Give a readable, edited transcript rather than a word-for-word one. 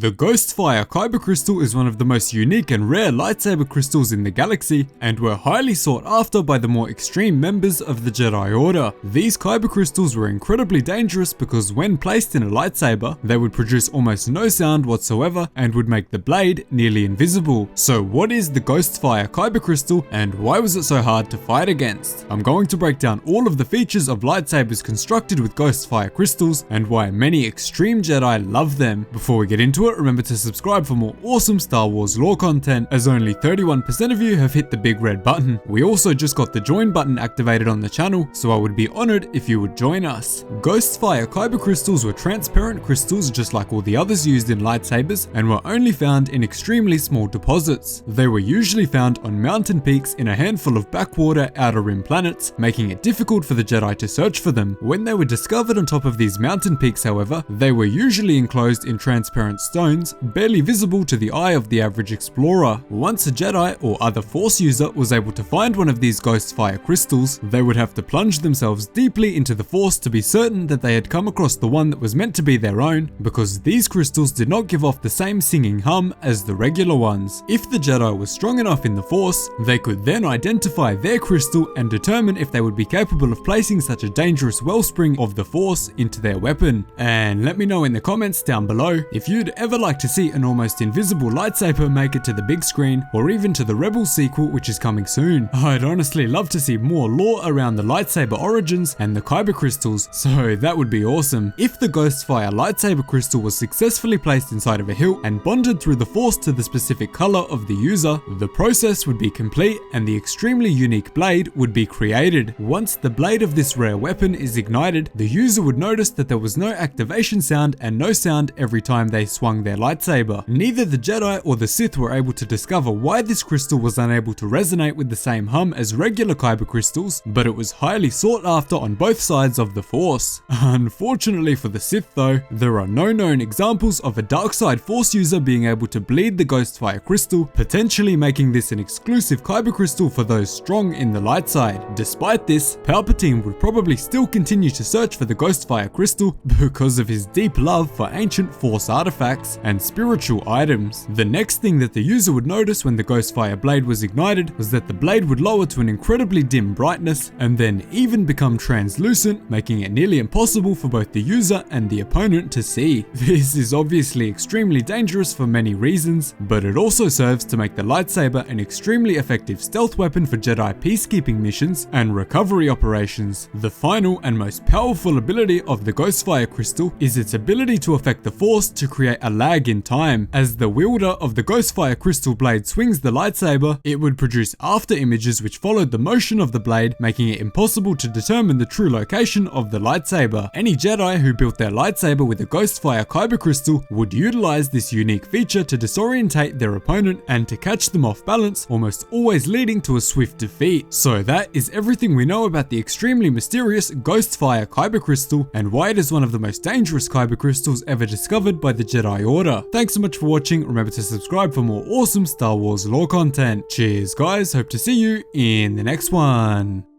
The Ghostfire Kyber Crystal is one of the most unique and rare lightsaber crystals in the galaxy, and were highly sought after by the more extreme members of the Jedi Order. These Kyber Crystals were incredibly dangerous because when placed in a lightsaber, they would produce almost no sound whatsoever and would make the blade nearly invisible. So what is the Ghostfire Kyber Crystal and why was it so hard to fight against? I'm going to break down all of the features of lightsabers constructed with Ghostfire Crystals and why many extreme Jedi love them. Before we get into it, remember to subscribe for more awesome Star Wars lore content, as only 31% of you have hit the big red button. We also just got the join button activated on the channel, so I would be honored if you would join us. Ghostfire Kyber Crystals were transparent crystals just like all the others used in lightsabers, and were only found in extremely small deposits. They were usually found on mountain peaks in a handful of backwater outer rim planets, making it difficult for the Jedi to search for them. When they were discovered on top of these mountain peaks, however, they were usually enclosed in transparent stones, barely visible to the eye of the average explorer. Once a Jedi or other Force user was able to find one of these Ghostfire crystals, they would have to plunge themselves deeply into the Force to be certain that they had come across the one that was meant to be their own, because these crystals did not give off the same singing hum as the regular ones. If the Jedi was strong enough in the Force, they could then identify their crystal and determine if they would be capable of placing such a dangerous wellspring of the Force into their weapon. And let me know in the comments down below if you'd ever like to see an almost invisible lightsaber make it to the big screen, or even to the Rebels sequel which is coming soon. I'd honestly love to see more lore around the lightsaber origins and the Kyber crystals, so that would be awesome. If the Ghostfire lightsaber crystal was successfully placed inside of a hilt and bonded through the Force to the specific color of the user, the process would be complete and the extremely unique blade would be created. Once the blade of this rare weapon is ignited, the user would notice that there was no activation sound and no sound every time they swung their lightsaber. Neither the Jedi or the Sith were able to discover why this crystal was unable to resonate with the same hum as regular Kyber crystals, but it was highly sought after on both sides of the Force. Unfortunately for the Sith though, there are no known examples of a dark side Force user being able to bleed the Ghostfire crystal, potentially making this an exclusive Kyber crystal for those strong in the light side. Despite this, Palpatine would probably still continue to search for the Ghostfire crystal because of his deep love for ancient Force artifacts and spiritual items. The next thing that the user would notice when the Ghostfire blade was ignited was that the blade would lower to an incredibly dim brightness and then even become translucent, making it nearly impossible for both the user and the opponent to see. This is obviously extremely dangerous for many reasons, but it also serves to make the lightsaber an extremely effective stealth weapon for Jedi peacekeeping missions and recovery operations. The final and most powerful ability of the Ghostfire crystal is its ability to affect the Force to create a lag in time. As the wielder of the Ghostfire crystal blade swings the lightsaber, it would produce after images which followed the motion of the blade, making it impossible to determine the true location of the lightsaber. Any Jedi who built their lightsaber with a Ghostfire Kyber crystal would utilize this unique feature to disorientate their opponent and to catch them off balance, almost always leading to a swift defeat. So that is everything we know about the extremely mysterious Ghostfire Kyber crystal and why it is one of the most dangerous Kyber crystals ever discovered by the Jedi Order. Thanks so much for watching. Remember to subscribe for more awesome Star Wars lore content. Cheers guys, hope to see you in the next one.